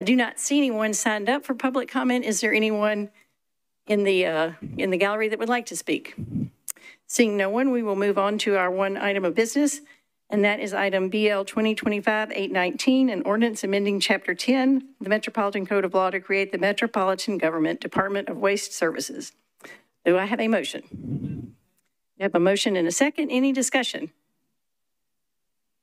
I do not see anyone signed up for public comment. Is there anyone in the gallery that would like to speak? Seeing no one, we will move on to our one item of business, and that is item BL 2025-819, an ordinance amending Chapter 10, the Metropolitan Code of Law to create the Metropolitan Government Department of Waste Services. Do I have a motion? I have a motion and a second. Any discussion?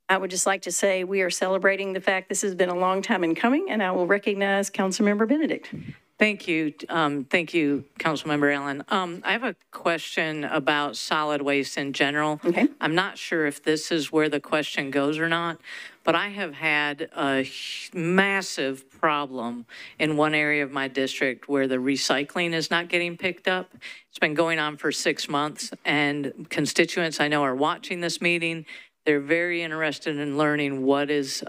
I would just like to say we are celebrating the fact this has been a long time in coming, and I will recognize Councilmember Benedict. Thank you. Thank you, Councilmember Allen. I have a question about solid waste in general. Okay. I'm not sure if this is where the question goes or not, but I have had a massive problem in one area of my district where the recycling is not getting picked up. It's been going on for 6 months, and constituents I know are watching this meeting. They're very interested in learning what is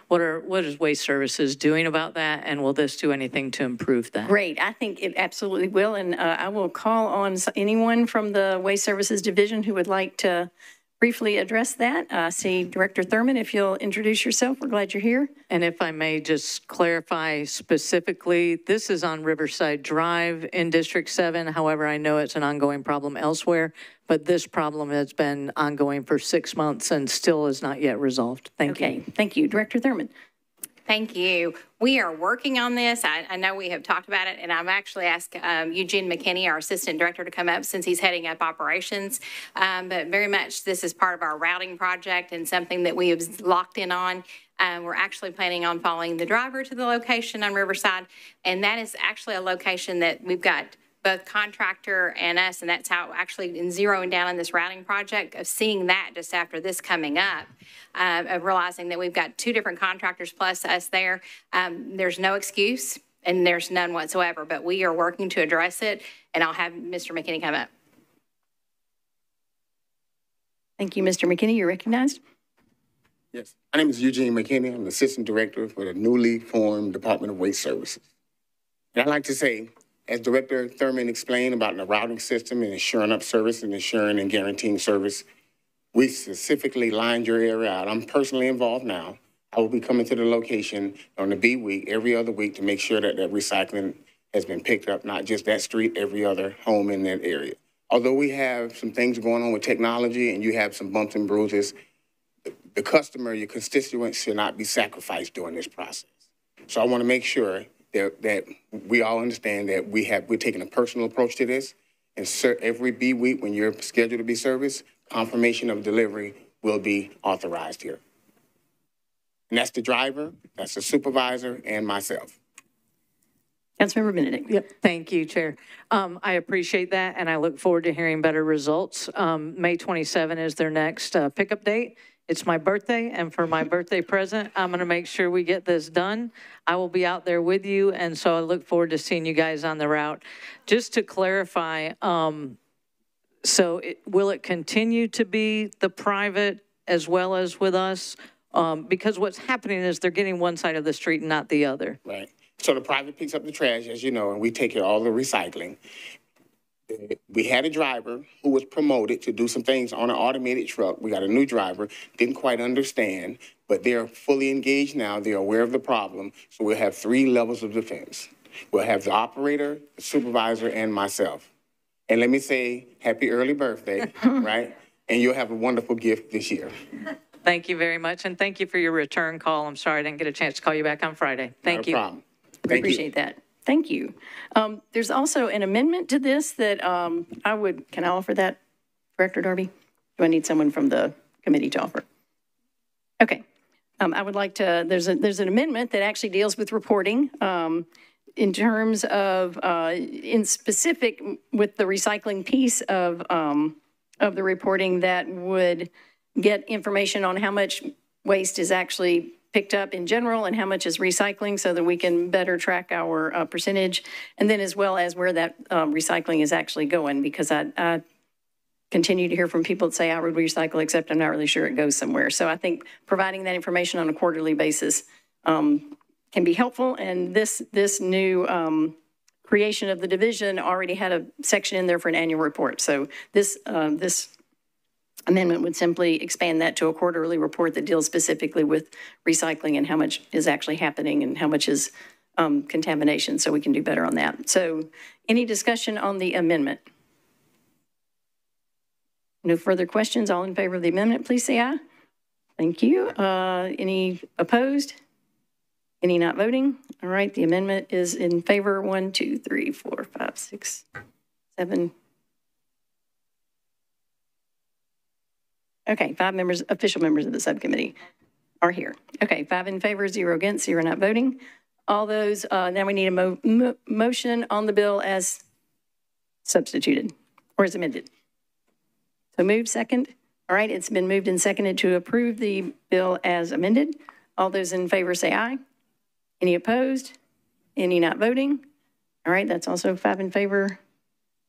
what is Waste Services doing about that, and will this do anything to improve that? Great. I think it absolutely will, and I will call on anyone from the Waste Services Division who would like to briefly address that. See Director Thurman, if you'll introduce yourself. We're glad you're here. And if I may just clarify specifically, this is on Riverside Drive in District 7. However, I know it's an ongoing problem elsewhere, but this problem has been ongoing for 6 months and still is not yet resolved. Thank you. Okay, thank you. Director Thurman. Thank you. We are working on this. I know we have talked about it, and I've actually asked Eugene McKinney, our assistant director, to come up since he's heading up operations. But very much this is part of our routing project and something that we have locked in on. We're actually planning on following the driver to the location on Riverside, and that is actually a location that we've got both contractor and us, and that's how actually in zeroing down on this routing project of seeing that just after this coming up, of realizing that we've got 2 different contractors plus us there. There's no excuse and there's none whatsoever, but we are working to address it, and I'll have Mr. McKinney come up. Thank you, Mr. McKinney. You're recognized. Yes, my name is Eugene McKinney. I'm the assistant director for the newly formed Department of Waste Services. And I'd like to say, as Director Thurman explained about the routing system and ensuring up service and ensuring and guaranteeing service, we specifically lined your area out. I'm personally involved now. I will be coming to the location on the B week, every other week, to make sure that that recycling has been picked up, not just that street, every other home in that area. Although we have some things going on with technology and you have some bumps and bruises, the customer, your constituents should not be sacrificed during this process. So I want to make sure that we all understand that we're taking a personal approach to this, and every B week when you're scheduled to be serviced, confirmation of delivery will be authorized here. And that's the driver, that's the supervisor, and myself. Councilmember Benedict. Yep. Thank you, Chair. I appreciate that, and I look forward to hearing better results. May 27 is their next pickup date. It's my birthday, and for my birthday present, I'm going to make sure we get this done. I will be out there with you, and so I look forward to seeing you guys on the route. Just to clarify, will it continue to be the private as well as with us? Because what's happening is they're getting one side of the street and not the other. Right. So the private picks up the trash, as you know, and we take care of all the recycling. We had a driver who was promoted to do some things on an automated truck. We got a new driver, didn't quite understand, but they're fully engaged now. They're aware of the problem. So we'll have 3 levels of defense. We'll have the operator, the supervisor, and myself. And let me say, happy early birthday, right? And you'll have a wonderful gift this year. Thank you very much, and thank you for your return call. I'm sorry I didn't get a chance to call you back on Friday. Thank you. No problem. We appreciate that. Thank you. There's also an amendment to this that can I offer that, Director Darby? Do I need someone from the committee to offer? Okay. I would like to, there's an amendment that actually deals with reporting in terms of, in specific with the recycling piece of the reporting that would get information on how much waste is actually picked up in general and how much is recycling so that we can better track our percentage, and then as well as where that recycling is actually going, because I continue to hear from people that say I would recycle, except I'm not really sure it goes somewhere. So I think providing that information on a quarterly basis can be helpful, and this new creation of the division already had a section in there for an annual report. So this amendment would simply expand that to a quarterly report that deals specifically with recycling and how much is actually happening and how much is contamination, so we can do better on that. So any discussion on the amendment? No further questions. All in favor of the amendment, please say aye. Thank you. Any opposed? Any not voting? All right, the amendment is in favor. 1, 2, 3, 4, 5, 6, 7. Okay, 5 members, official members of the subcommittee are here. Okay, 5 in favor, 0 against, 0 not voting. All those, now we need a motion on the bill as substituted or as amended. So moved, second. All right, it's been moved and seconded to approve the bill as amended. All those in favor say aye. Any opposed? Any not voting? All right, that's also 5 in favor,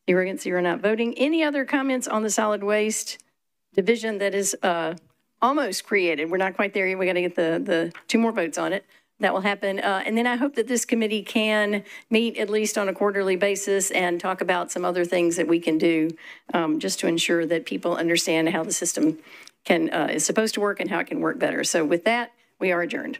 0 against, 0 not voting. Any other comments on the solid waste division that is almost created? We're not quite there yet. We got to get the 2 more votes on it. That will happen. And then I hope that this committee can meet at least on a quarterly basis and talk about some other things that we can do just to ensure that people understand how the system is supposed to work and how it can work better. So with that, we are adjourned.